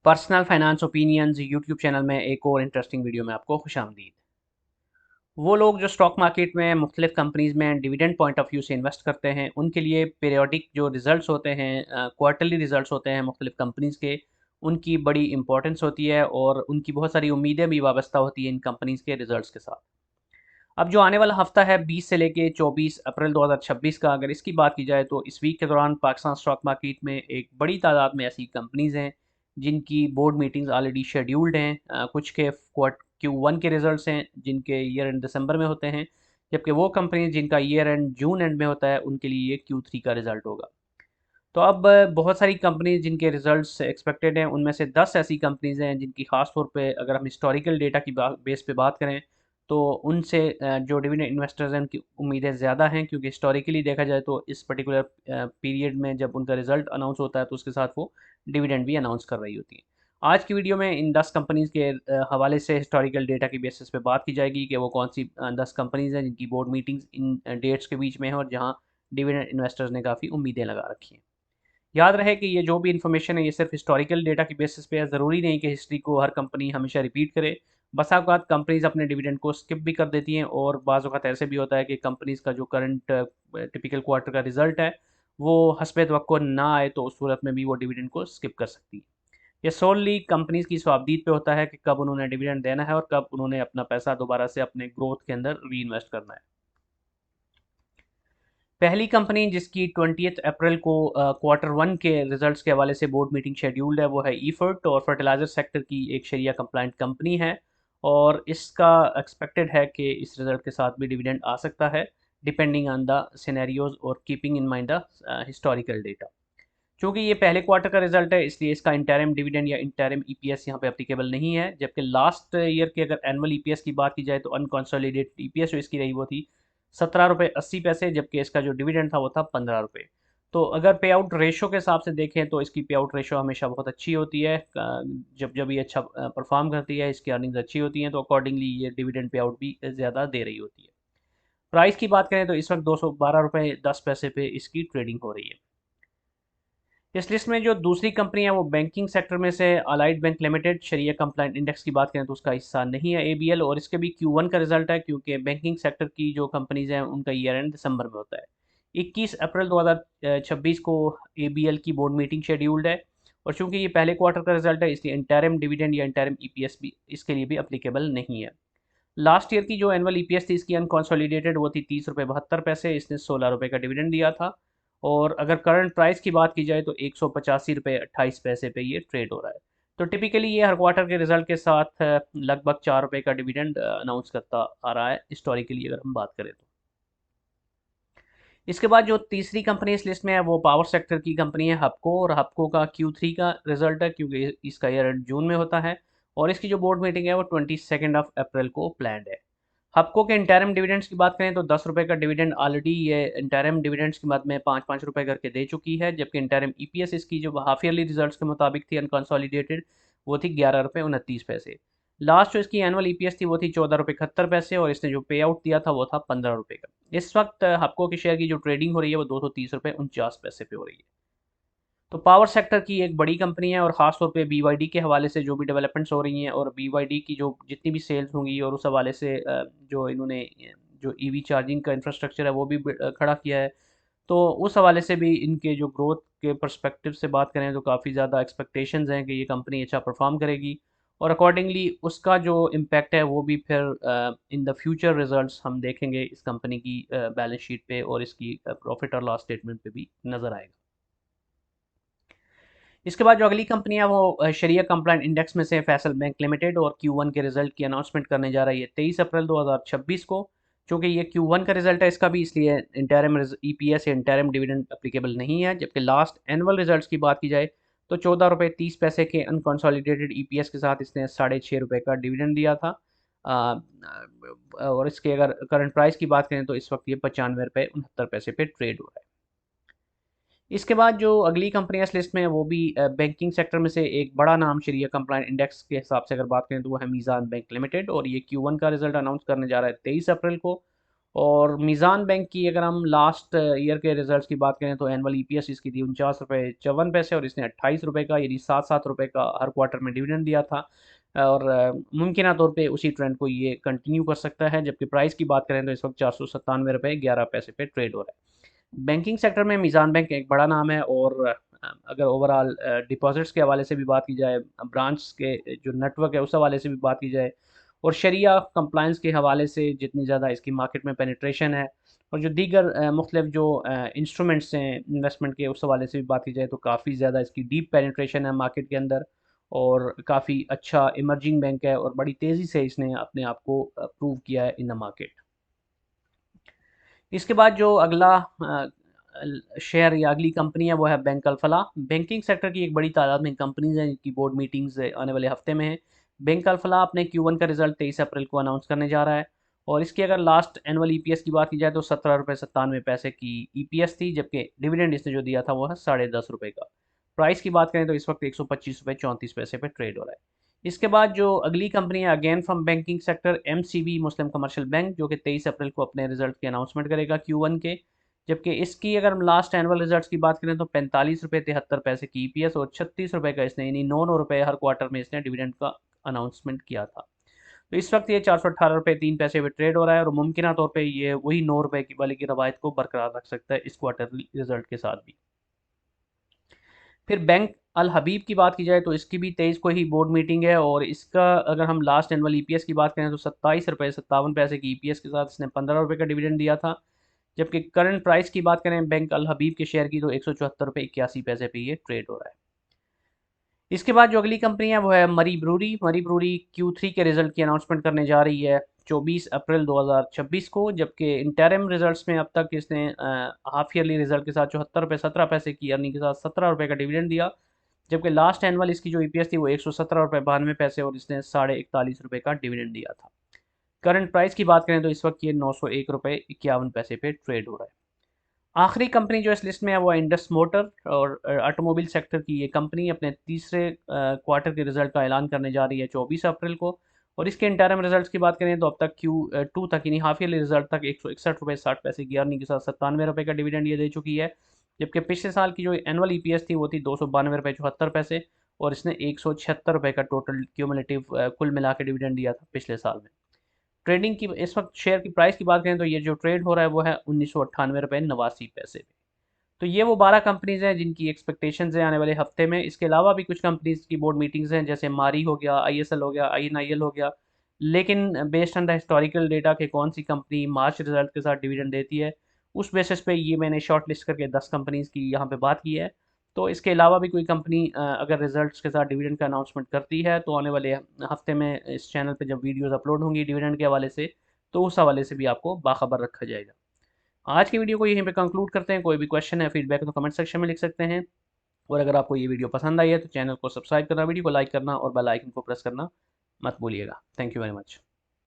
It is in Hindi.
Personal finance opinions YouTube channel में एक और इंटरेस्टिंग वीडियो में आपको खुशामदीद। वो लोग जो स्टॉक मार्केट में मुख्तलिफ कंपनीज में डिविडेंड पॉइंट ऑफ व्यू से इन्वेस्ट करते हैं, उनके लिए पीरियोडिक जो रिजल्ट्स होते हैं, क्वार्टरली रिजल्ट्स होते हैं मुख्तलिफ कंपनीज के, उनकी बड़ी इंपॉर्टेंस होती है और उनकी बहुत सारी उम्मीदें भी वाबस्ता होती हैं इन कंपनीज के रिजल्ट्स के साथ। अब जो आने वाला हफ्ता है 20 से लेके 24 अप्रैल 2026 का, अगर इसकी बात की जाए तो इस वीक के दौरान पाकिस्तान स्टॉक मार्केट में एक बड़ी तादाद में ऐसी कंपनीज हैं जिनकी बोर्ड मीटिंग्स ऑलरेडी शेड्यूल्ड हैं। कुछ के Q1 के रिजल्ट्स हैं जिनके ईयर एंड दिसंबर में होते हैं, जबकि वो कंपनीज जिनका ईयर एंड जून एंड में होता है उनके लिए ये Q3 का रिजल्ट होगा। तो अब बहुत सारी कंपनीज जिनके रिजल्ट्स एक्सपेक्टेड हैं, उनमें से 10 ऐसी कंपनीज हैं जिनकी खास तौर पे अगर हम हिस्टोरिकल डेटा की बेस पे बात करें तो उनसे जो डिविडेंड इन्वेस्टर्स हैं उनकी उम्मीदें ज़्यादा हैं, क्योंकि हिस्टोरिकली देखा जाए तो इस पर्टिकुलर पीरियड में जब उनका रिजल्ट अनाउंस होता है तो उसके साथ वो डिविडेंड भी अनाउंस कर रही होती हैं। आज की वीडियो में इन 10 कंपनीज के हवाले से हिस्टोरिकल डेटा की बेसिस पे बात की जाएगी कि वो कौन सी 10 कंपनीज हैं जिनकी बोर्ड मीटिंग्स इन डेट्स के बीच में है और जहाँ डिविडेंड इन्वेस्टर्स ने काफ़ी उम्मीदें लगा रखी हैं। याद रहे कि ये जो भी इन्फॉर्मेशन है ये सिर्फ हिस्टोरिकल डेटा की बेसिस पे है। ज़रूरी नहीं कि हिस्ट्री को हर कंपनी हमेशा रिपीट करे। बसा औक़ात कंपनीज अपने डिविडेंड को स्किप भी कर देती हैं और बाज़ औक़ात ऐसे भी होता है कि कंपनीज का जो करंट टिपिकल क्वार्टर का रिजल्ट है वो हस्बे तवक्को ना आए, तो उस सूरत में भी वो डिविडेंड को स्किप कर सकती है। ये सोनली कंपनीज की स्वाबदीद पे होता है कि कब उन्होंने डिविडेंड देना है और कब उन्होंने अपना पैसा दोबारा से अपने ग्रोथ के अंदर री इन्वेस्ट करना है। पहली कंपनी जिसकी 20 अप्रैल को Q1 के रिजल्ट्स के हवाले से बोर्ड मीटिंग शेड्यूल्ड है वो है ईफर्ट, और फर्टिलाइज़र सेक्टर की एक शरिया कंप्लाइंट कंपनी है। और इसका एक्सपेक्टेड है कि इस रिज़ल्ट के साथ भी डिविडेंड आ सकता है, डिपेंडिंग ऑन द सिनेरियोज और keeping in mind the historical data. चूँकि ये पहले क्वार्टर का रिजल्ट है इसलिए इसका इंटरिम डिविडेंड या इंटरिम ईपीएस यहाँ पे एप्लीकेबल नहीं है, जबकि लास्ट ईयर के अगर एनुअल ईपीएस की बात की जाए तो अनकंसोलिडेटेड ईपीएस जो इसकी रही वो थी 17 रुपये 80 पैसे, जबकि इसका जो डिविडेंड था वो था 15 रुपये। तो अगर पे आउट रेशो के हिसाब से देखें तो इसकी पे आउट रेशो हमेशा बहुत अच्छी होती है। जब जब ये अच्छा परफॉर्म करती है, इसकी अर्निंग्स अच्छी होती हैं, तो अकॉर्डिंगली ये डिविडेंड पे आउट भी ज़्यादा दे रही होती है। प्राइस की बात करें तो इस वक्त 212 रुपये 10 पैसे पे इसकी ट्रेडिंग हो रही है। इस लिस्ट में जो दूसरी कंपनी है वो बैंकिंग सेक्टर में से अलाइड बैंक लिमिटेड, शरिया कंप्लाइंट इंडेक्स की बात करें तो उसका हिस्सा नहीं है एबीएल, और इसके भी Q1 का रिजल्ट है, क्योंकि बैंकिंग सेक्टर की जो कंपनीज हैं उनका ईयर एंड दिसंबर में होता है। 21 अप्रैल 2026 को एबीएल की बोर्ड मीटिंग शेड्यूल्ड है, और चूंकि ये पहले क्वार्टर का रिजल्ट है इसलिए इंटरिम डिविडेंड या इंटरिम ईपीएस भी इसके लिए भी अप्लीकेबल नहीं है। लास्ट ईयर की जो एनुअल ईपीएस थी इसकी अनकॉन्सोलिडेटेड वो थी 30 रुपये 72 पैसे, इसने 16 रुपये का डिविडेंड दिया था। और अगर करंट प्राइस की बात की जाए तो 185 रुपये 28 पैसे पे ये ट्रेड हो रहा है। तो टिपिकली ये हर क्वार्टर के रिजल्ट के साथ लगभग 4 रुपये का डिविडेंड अनाउंस करता आ रहा है हिस्टोरिकली अगर हम बात करें तो। इसके बाद जो तीसरी कंपनी इस लिस्ट में है वो पावर सेक्टर की कंपनी है हबको, और हबको का Q3 का रिजल्ट है, क्योंकि इसका ईयर जून में होता है। और इसकी जो बोर्ड मीटिंग है वो 22 अप्रैल को प्लान्ड है। हबको के इंटरिम डिविडेंड्स की बात करें तो 10 रुपये का डिविडेंड ऑलरेडी ये इंटरिम डिविडेंड्स की मद में 5-5 रुपये करके दे चुकी है, जबकि इंटरिम ईपीएस इसकी जो हाफ ईयरली रिजल्ट्स के मुताबिक थी अनकंसोलिडेटेड वो थी 11 रुपये 29 पैसे। लास्ट जो इसकी एनुअल ईपीएस थी वो थी 14 रुपये 71 पैसे, और इसने जो पे आउट दिया था वो था 15 रुपये का। इस वक्त हबको के शेयर की जो ट्रेडिंग हो रही है वो 230 रुपये 49 पैसे पे हो रही है। तो पावर सेक्टर की एक बड़ी कंपनी है, और ख़ास तौर पे बीवाईडी के हवाले से जो भी डेवलपमेंट्स हो रही हैं और बीवाईडी की जो जितनी भी सेल्स होंगी और उस हवाले से जो इन्होंने जो ईवी चार्जिंग का इंफ्रास्ट्रक्चर है वो भी खड़ा किया है। तो उस हवाले से भी इनके जो ग्रोथ के पर्सपेक्टिव से बात करें तो काफ़ी ज़्यादा एक्सपेक्टेशंस हैं कि ये कंपनी अच्छा परफॉर्म करेगी, और अकॉर्डिंगली उसका जो इम्पैक्ट है वो भी फिर इन द फ्यूचर रिजल्ट्स हम देखेंगे इस कंपनी की बैलेंस शीट पे और इसकी प्रॉफिट और लॉस स्टेटमेंट पे भी नज़र आएगा। इसके बाद जो अगली कंपनी है वो शरिया कंप्लाइंट इंडेक्स में से फैसल बैंक लिमिटेड, और Q1 के रिजल्ट की अनाउंसमेंट करने जा रही है 23 अप्रैल 2026 को। चूँकि ये Q1 का रिजल्ट है इसका भी, इसलिए इंटरिम ईपीएस या इंटरिम डिविडेंड एप्लीकेबल नहीं है, जबकि लास्ट एनुअल रिजल्ट्स की बात की जाए तो 14 रुपये 30 पैसे के अनकंसोलिडेटेड ईपीएस के साथ इसने 6.5 रुपये का डिविडेंड दिया था। और इसके अगर करंट प्राइस की बात करें तो इस वक्त ये 95 रुपये 69 पैसे पे ट्रेड हो रहा है। इसके बाद जो अगली कंपनी इस लिस्ट में है वो भी बैंकिंग सेक्टर में से एक बड़ा नाम शरिया कंप्लाइंट इंडेक्स के हिसाब से अगर बात करें तो वो है मीज़ान बैंक लिमिटेड, और ये Q1 का रिजल्ट अनाउंस करने जा रहा है 23 अप्रैल को। और मीज़ान बैंक की अगर हम लास्ट ईयर के रिजल्ट्स की बात करें तो एनुअल ईपीएस इसकी थी 49 रुपये 54 पैसे, और इसने 28 रुपये का यानी 7-7 रुपये का हर क्वार्टर में डिविडेंड दिया था। और मुमकिन तौर पे उसी ट्रेंड को ये कंटिन्यू कर सकता है। जबकि प्राइस की बात करें तो इस वक्त 497 रुपये 11 पैसे पे ट्रेड हो रहा है। बैंकिंग सेक्टर में मीज़ान बैंक एक बड़ा नाम है, और अगर ओवरऑल डिपॉजिट्स के हवाले से भी बात की जाए, ब्रांच के जो नेटवर्क है उस हवाले से भी बात की जाए, और शरिया कंप्लाइंस के हवाले से जितनी ज़्यादा इसकी मार्केट में पेनिट्रेशन है, और जो दीगर मुख्तलिफ जो इंस्ट्रूमेंट्स हैं इन्वेस्टमेंट के उस हवाले से भी बात की जाए, तो काफ़ी ज़्यादा इसकी डीप पेनिट्रेशन है मार्केट के अंदर, और काफ़ी अच्छा इमर्जिंग बैंक है, और बड़ी तेज़ी से इसने अपने आप को प्रूव किया है इन द मार्केट। इसके बाद जो अगला शेयर या अगली कंपनी है वो है बैंक अल-फलाह। बैंकिंग सेक्टर की एक बड़ी तादाद में कंपनीज हैं जिनकी बोर्ड मीटिंग्स आने वाले हफ्ते में है। बैंक अल-फलाह अपने Q1 का रिजल्ट 23 अप्रैल को अनाउंस करने जा रहा है, और इसकी अगर लास्ट एनुअल ईपीएस की बात की जाए तो 17 रुपये 97 पैसे की ईपीएस थी, जबकि डिविडेंड इसने जो दिया था वो है 10.5 रुपये का। प्राइस की बात करें तो इस वक्त 125 रुपये 34 पैसे पे ट्रेड हो रहा है। इसके बाद जो अगली कंपनी है again from banking sector, MCB Muslim commercial bank, जो कि 23 अप्रैल को अपने रिजल्ट की अनाउंसमेंट करेगा Q1 के। जबकि इसकी अगर हम लास्ट एनुअल रिजल्ट्स की बात करें तो 45 रुपये 73 पैसे की ईपीएस, और 36 रुपये का इसने यानी 9 रुपये हर क्वार्टर में इसने डिविडेंड का अनाउंसमेंट किया था। तो इस वक्त ये 418 रुपये 3 पैसे पे ट्रेड हो रहा है, और मुमकिन तौर पे ये वही 9 रुपये की वाले की रवायत को बरकरार रख सकता है इस क्वार्टरली रिजल्ट के साथ भी। फिर बैंक अल हबीब की बात की जाए तो इसकी भी 23 को ही बोर्ड मीटिंग है, और इसका अगर हम लास्ट एनुअल ईपीएस की बात करें तो 27 रुपये 57 पैसे की ईपीएस के साथ इसने 15 रुपये का डिविडेंड दिया था। जबकि करंट प्राइस की बात करें बैंक अल हबीब के शेयर की तो 174 रुपये 81 पैसे पे ये ट्रेड हो रहा है। इसके बाद जो अगली कंपनी है वो है मरी ब्रूरी। मरी ब्रूरी Q3 के रिजल्ट की अनाउंसमेंट करने जा रही है 24 अप्रैल 2026 को। जबकि इंटरिम रिजल्ट्स में अब तक इसने हाफ ईयरली रिजल्ट के साथ 74 रुपये 17 पैसे की अर्निंग के साथ 17 रुपये का डिविडेंड दिया। जबकि लास्ट एनुअल इसकी जो ईपीएस थी वो 117 रुपये 92 पैसे, और इसने 41.5 रुपये का डिविडेंड दिया था। करंट प्राइस की बात करें तो इस वक्त ये 901 रुपये 51 पैसे पे ट्रेड हो रहा है। आखिरी कंपनी जो इस लिस्ट में है वो है इंडस मोटर, और ऑटोमोबाइल सेक्टर की ये कंपनी अपने तीसरे क्वार्टर के रिजल्ट का ऐलान करने जा रही है 24 अप्रैल को। और इसके इंटरम रिजल्ट्स की बात करें तो अब तक Q2 तक यानी हाफ ईयरली रिजल्ट तक 161 रुपये 60 पैसे की अर्निंग के साथ 97 रुपये का डिविडेंड ये दे चुकी है। जबकि पिछले साल की जो एनुअल ईपीएस थी वो थी 292 रुपये 74 पैसे, और इसने 176 रुपये का टोटल क्यूमुलेटिव कुल मिला के डिविडेंड दिया था पिछले साल में। ट्रेडिंग की इस वक्त शेयर की प्राइस की बात करें तो ये जो ट्रेड हो रहा है वो है 1998 रुपये 89 पैसे पे। तो ये वो 12 कंपनीज हैं जिनकी एक्सपेक्टेशंस हैं आने वाले हफ्ते में। इसके अलावा भी कुछ कंपनीज की बोर्ड मीटिंग्स हैं, जैसे मारी हो गया, आईएसएल हो गया, आईएनआईएल हो गया। लेकिन based on the historical data के कौन सी कंपनी मार्च रिजल्ट के साथ डिविडेंड देती है, उस बेसिस पे ये मैंने शॉर्ट लिस्ट करके 10 कंपनीज की यहाँ पे बात की है। तो इसके अलावा भी कोई कंपनी अगर रिजल्ट्स के साथ डिविडेंड का अनाउंसमेंट करती है तो आने वाले हफ्ते में इस चैनल पे जब वीडियोस अपलोड होंगी डिविडेंड के हवाले से, तो उस हवाले से भी आपको बाखबर रखा जाएगा। आज की वीडियो को यहीं पे कंक्लूड करते हैं। कोई भी क्वेश्चन है, फीडबैक तो कमेंट सेक्शन में लिख सकते हैं। और अगर आपको ये वीडियो पसंद आई है तो चैनल को सब्सक्राइब करना, वीडियो को लाइक करना और बेल आइकन को प्रेस करना मत भूलिएगा। Thank you very much.